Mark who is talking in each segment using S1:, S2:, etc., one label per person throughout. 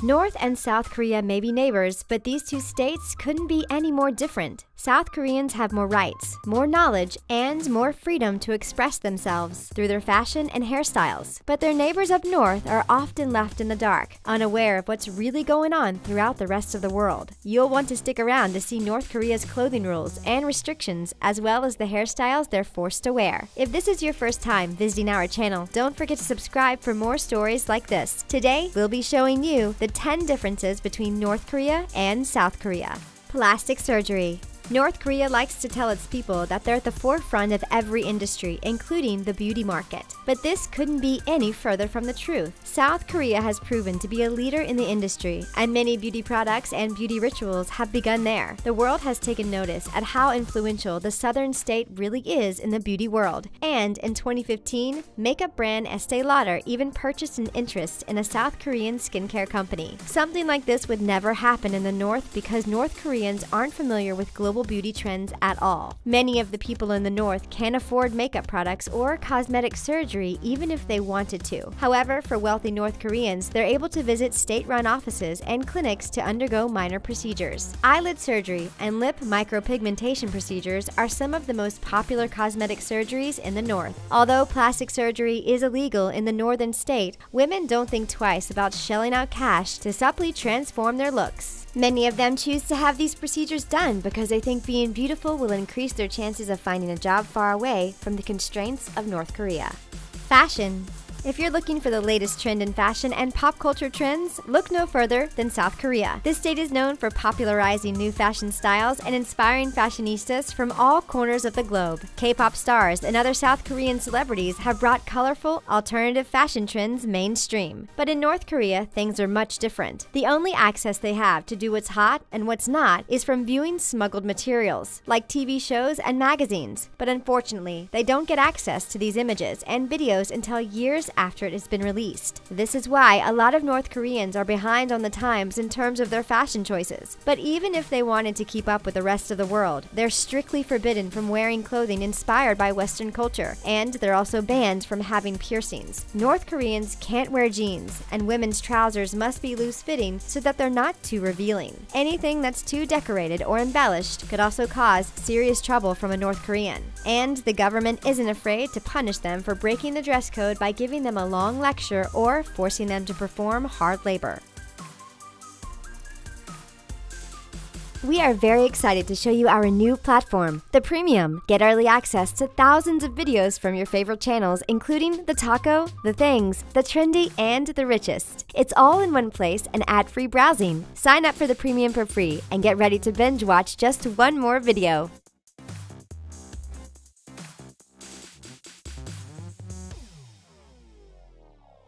S1: North and South Korea may be neighbors, but these two states couldn't be any more different. South Koreans have more rights, more knowledge, and more freedom to express themselves through their fashion and hairstyles. But their neighbors up north are often left in the dark, unaware of what's really going on throughout the rest of the world. You'll want to stick around to see North Korea's clothing rules and restrictions, as well as the hairstyles they're forced to wear. If this is your first time visiting our channel, don't forget to subscribe for more stories like this. Today, we'll be showing you the 10 differences between North Korea and South Korea. Plastic surgery. North Korea likes to tell its people that they're at the forefront of every industry, including the beauty market. But this couldn't be any further from the truth. South Korea has proven to be a leader in the industry, and many beauty products and beauty rituals have begun there. The world has taken notice at how influential the southern state really is in the beauty world. And in 2015, makeup brand Estee Lauder even purchased an interest in a South Korean skincare company. Something like this would never happen in the North because North Koreans aren't familiar with global beauty trends at all. Many of the people in the North can't afford makeup products or cosmetic surgery even if they wanted to. However, for wealthy North Koreans, they're able to visit state-run offices and clinics to undergo minor procedures. Eyelid surgery and lip micropigmentation procedures are some of the most popular cosmetic surgeries in the North. Although plastic surgery is illegal in the northern state, women don't think twice about shelling out cash to subtly transform their looks. Many of them choose to have these procedures done because they think being beautiful will increase their chances of finding a job far away from the constraints of North Korea. Fashion. If you're looking for the latest trend in fashion and pop culture trends, look no further than South Korea. This state is known for popularizing new fashion styles and inspiring fashionistas from all corners of the globe. K-pop stars and other South Korean celebrities have brought colorful, alternative fashion trends mainstream. But in North Korea, things are much different. The only access they have to do what's hot and what's not is from viewing smuggled materials, like TV shows and magazines. But unfortunately, they don't get access to these images and videos until years after it has been released. This is why a lot of North Koreans are behind on the times in terms of their fashion choices. But even if they wanted to keep up with the rest of the world, they're strictly forbidden from wearing clothing inspired by Western culture, and they're also banned from having piercings. North Koreans can't wear jeans, and women's trousers must be loose-fitting so that they're not too revealing. Anything that's too decorated or embellished could also cause serious trouble from a North Korean. And the government isn't afraid to punish them for breaking the dress code by giving them a long lecture or forcing them to perform hard labor. We are very excited to show you our new platform, The Premium. Get early access to thousands of videos from your favorite channels, including The Taco, The Things, The Trendy, and The Richest. It's all in one place and ad-free browsing. Sign up for The Premium for free and get ready to binge watch just one more video.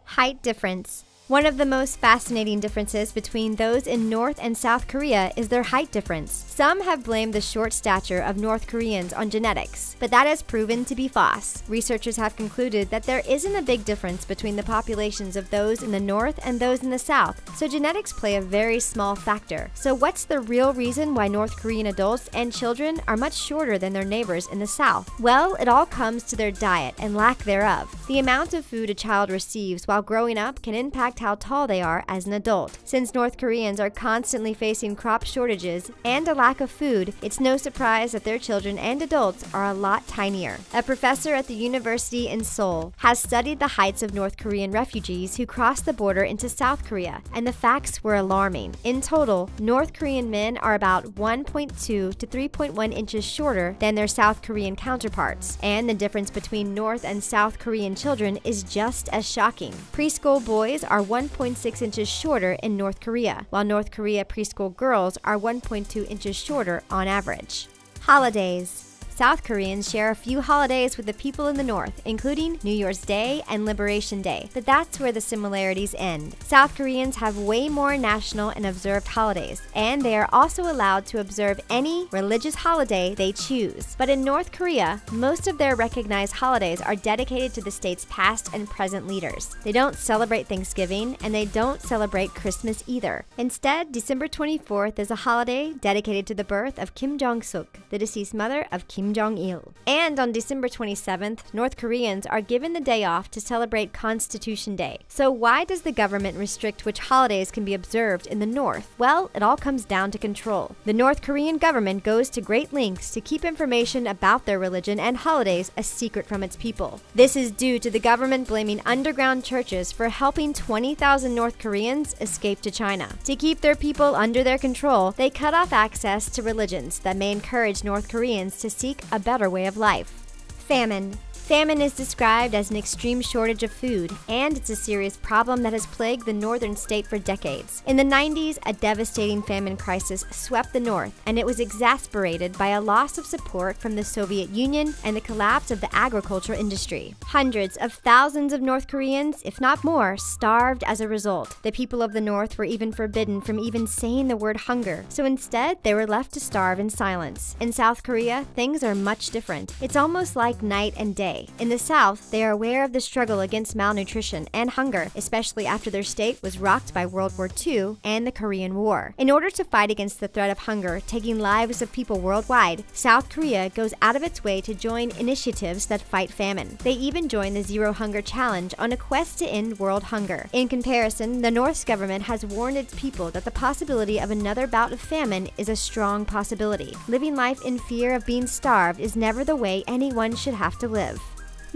S1: Height difference. One of the most fascinating differences between those in North and South Korea is their height difference. Some have blamed the short stature of North Koreans on genetics, but that has proven to be false. Researchers have concluded that there isn't a big difference between the populations of those in the North and those in the South, so genetics play a very small factor. So what's the real reason why North Korean adults and children are much shorter than their neighbors in the South? Well, it all comes to their diet and lack thereof. The amount of food a child receives while growing up can impact how tall they are as an adult. Since North Koreans are constantly facing crop shortages and a lack of food, it's no surprise that their children and adults are a lot tinier. A professor at the university in Seoul has studied the heights of North Korean refugees who crossed the border into South Korea, and the facts were alarming. In total, North Korean men are about 1.2 to 3.1 inches shorter than their South Korean counterparts, and the difference between North and South Korean children is just as shocking. Preschool boys are 1.6 inches shorter in North Korea, while North Korea preschool girls are 1.2 inches shorter on average. Holidays. South Koreans share a few holidays with the people in the North, including New Year's Day and Liberation Day, but that's where the similarities end. South Koreans have way more national and observed holidays, and they are also allowed to observe any religious holiday they choose. But in North Korea, most of their recognized holidays are dedicated to the state's past and present leaders. They don't celebrate Thanksgiving, and they don't celebrate Christmas either. Instead, December 24th is a holiday dedicated to the birth of Kim Jong-suk, the deceased mother of Kim Kim Jong-il. And on December 27th, North Koreans are given the day off to celebrate Constitution Day. So why does the government restrict which holidays can be observed in the North? Well, it all comes down to control. The North Korean government goes to great lengths to keep information about their religion and holidays a secret from its people. This is due to the government blaming underground churches for helping 20,000 North Koreans escape to China. To keep their people under their control, they cut off access to religions that may encourage North Koreans to seek a better way of life. Famine. Famine is described as an extreme shortage of food, and it's a serious problem that has plagued the northern state for decades. In the 90s, a devastating famine crisis swept the north, and it was exacerbated by a loss of support from the Soviet Union and the collapse of the agriculture industry. Hundreds of thousands of North Koreans, if not more, starved as a result. The people of the north were even forbidden from even saying the word hunger, so instead they were left to starve in silence. In South Korea, things are much different. It's almost like night and day. In the South, they are aware of the struggle against malnutrition and hunger, especially after their state was rocked by World War II and the Korean War. In order to fight against the threat of hunger taking lives of people worldwide, South Korea goes out of its way to join initiatives that fight famine. They even join the Zero Hunger Challenge on a quest to end world hunger. In comparison, the North's government has warned its people that the possibility of another bout of famine is a strong possibility. Living life in fear of being starved is never the way anyone should have to live.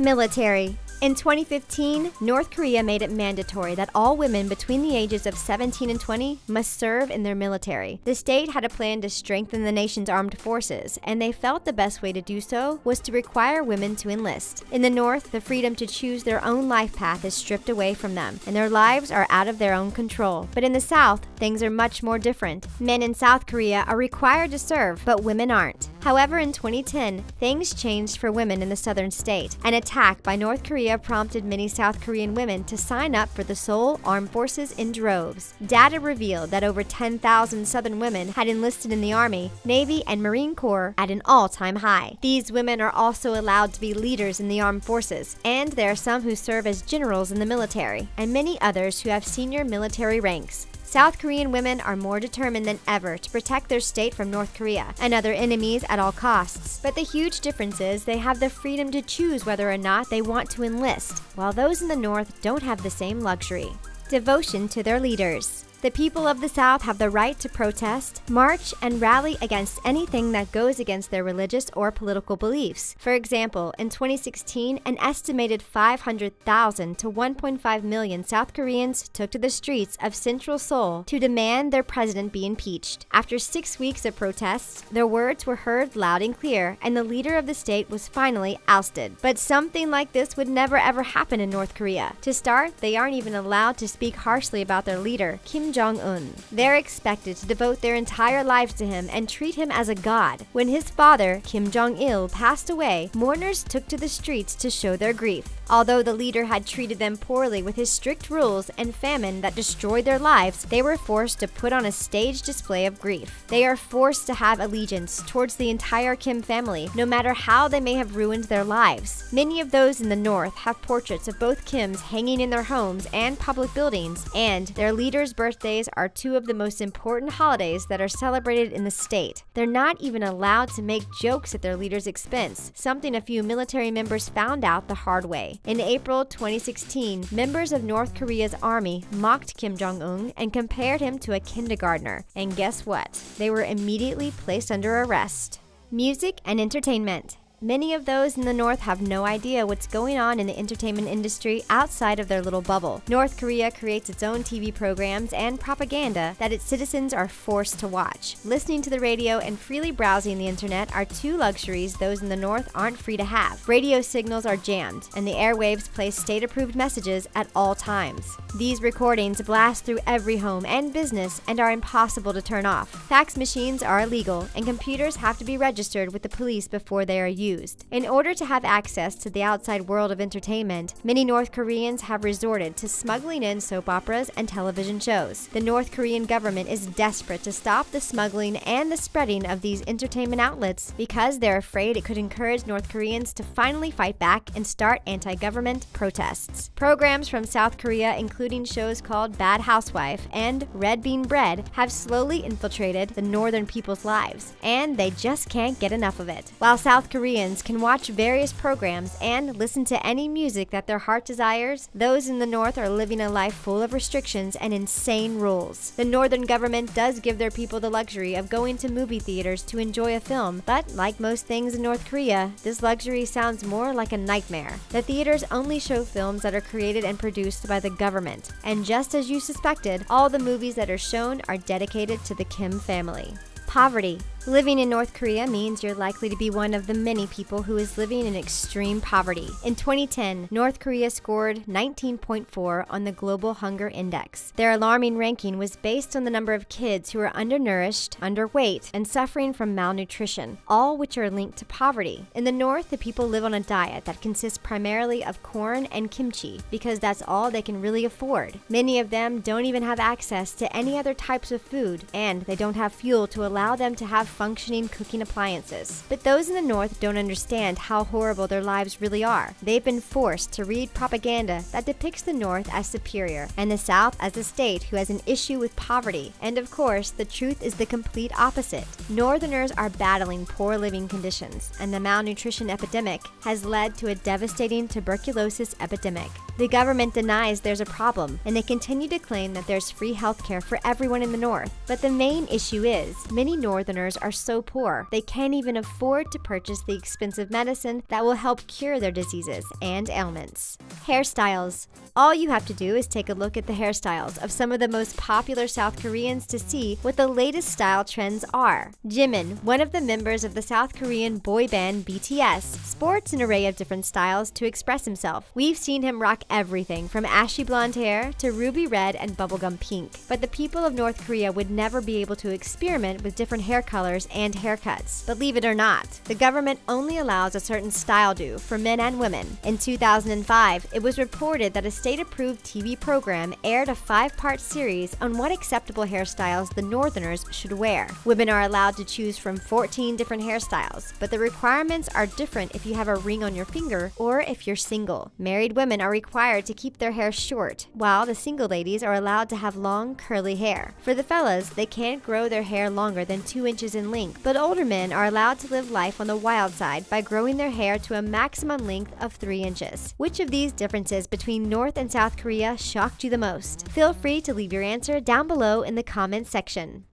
S1: Military. In 2015, North Korea made it mandatory that all women between the ages of 17 and 20 must serve in their military. The state had a plan to strengthen the nation's armed forces, and they felt the best way to do so was to require women to enlist. In the North, the freedom to choose their own life path is stripped away from them, and their lives are out of their own control. But in the South, things are much more different. Men in South Korea are required to serve, but women aren't. However, in 2010, things changed for women in the southern state. An attack by North Korea prompted many South Korean women to sign up for the Seoul Armed Forces in droves. Data revealed that over 10,000 Southern women had enlisted in the Army, Navy, and Marine Corps at an all-time high. These women are also allowed to be leaders in the armed forces, and there are some who serve as generals in the military, and many others who have senior military ranks. South Korean women are more determined than ever to protect their state from North Korea and other enemies at all costs. But the huge difference is they have the freedom to choose whether or not they want to enlist, while those in the North don't have the same luxury. Devotion to their leaders. The people of the South have the right to protest, march, and rally against anything that goes against their religious or political beliefs. For example, in 2016, an estimated 500,000 to 1.5 million South Koreans took to the streets of central Seoul to demand their president be impeached. After 6 weeks of protests, their words were heard loud and clear, and the leader of the state was finally ousted. But something like this would never ever happen in North Korea. To start, they aren't even allowed to speak harshly about their leader, Kim Jong-un. They're expected to devote their entire lives to him and treat him as a god. When his father, Kim Jong-il, passed away, mourners took to the streets to show their grief. Although the leader had treated them poorly with his strict rules and famine that destroyed their lives, they were forced to put on a staged display of grief. They are forced to have allegiance towards the entire Kim family, no matter how they may have ruined their lives. Many of those in the North have portraits of both Kims hanging in their homes and public buildings, and their leaders' birthdays are two of the most important holidays that are celebrated in the state. They're not even allowed to make jokes at their leader's expense, something a few military members found out the hard way. In April 2016, members of North Korea's army mocked Kim Jong-un and compared him to a kindergartner. And guess what? They were immediately placed under arrest. Music and entertainment. Many of those in the North have no idea what's going on in the entertainment industry outside of their little bubble. North Korea creates its own TV programs and propaganda that its citizens are forced to watch. Listening to the radio and freely browsing the internet are two luxuries those in the North aren't free to have. Radio signals are jammed, and the airwaves play state-approved messages at all times. These recordings blast through every home and business and are impossible to turn off. Fax machines are illegal, and computers have to be registered with the police before they are used. used. In order to have access to the outside world of entertainment, many North Koreans have resorted to smuggling in soap operas and television shows. The North Korean government is desperate to stop the smuggling and the spreading of these entertainment outlets because they're afraid it could encourage North Koreans to finally fight back and start anti-government protests. Programs from South Korea, including shows called Bad Housewife and Red Bean Bread, have slowly infiltrated the northern people's lives, and they just can't get enough of it. While South Koreans can watch various programs and listen to any music that their heart desires, those in the north are living a life full of restrictions and insane rules. The northern government does give their people the luxury of going to movie theaters to enjoy a film, but like most things in North Korea, this luxury sounds more like a nightmare. The theaters only show films that are created and produced by the government, and just as you suspected, all the movies that are shown are dedicated to the Kim family. Poverty. Living in North Korea means you're likely to be one of the many people who is living in extreme poverty. In 2010, North Korea scored 19.4 on the Global Hunger Index. Their alarming ranking was based on the number of kids who are undernourished, underweight, and suffering from malnutrition, all which are linked to poverty. In the north, the people live on a diet that consists primarily of corn and kimchi because that's all they can really afford. Many of them don't even have access to any other types of food, and they don't have fuel to allow them to have functioning cooking appliances. But those in the north don't understand how horrible their lives really are. They've been forced to read propaganda that depicts the north as superior and the south as a state who has an issue with poverty. And of course, the truth is the complete opposite. Northerners are battling poor living conditions, and the malnutrition epidemic has led to a devastating tuberculosis epidemic. The government denies there's a problem, and they continue to claim that there's free healthcare for everyone in the north. But the main issue is, many northerners are so poor, they can't even afford to purchase the expensive medicine that will help cure their diseases and ailments. Hairstyles. All you have to do is take a look at the hairstyles of some of the most popular South Koreans to see what the latest style trends are. Jimin, one of the members of the South Korean boy band BTS, sports an array of different styles to express himself. We've seen him rock everything from ashy blonde hair to ruby red and bubblegum pink. But the people of North Korea would never be able to experiment with different hair colors and haircuts. Believe it or not, the government only allows a certain style do for men and women. In 2005, it was reported that a state-approved TV program aired a 5-part series on what acceptable hairstyles the Northerners should wear. Women are allowed to choose from 14 different hairstyles, but the requirements are different if you have a ring on your finger or if you're single. Married women are required to keep their hair short, while the single ladies are allowed to have long, curly hair. For the fellas, they can't grow their hair longer than 2 inches in length, but older men are allowed to live life on the wild side by growing their hair to a maximum length of 3 inches. Which of these differences between North and South Korea shocked you the most? Feel free to leave your answer down below in the comments section.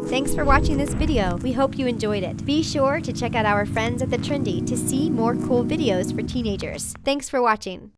S1: Thanks for watching this video. We hope you enjoyed it. Be sure to check out our friends at The Trendy to see more cool videos for teenagers. Thanks for watching.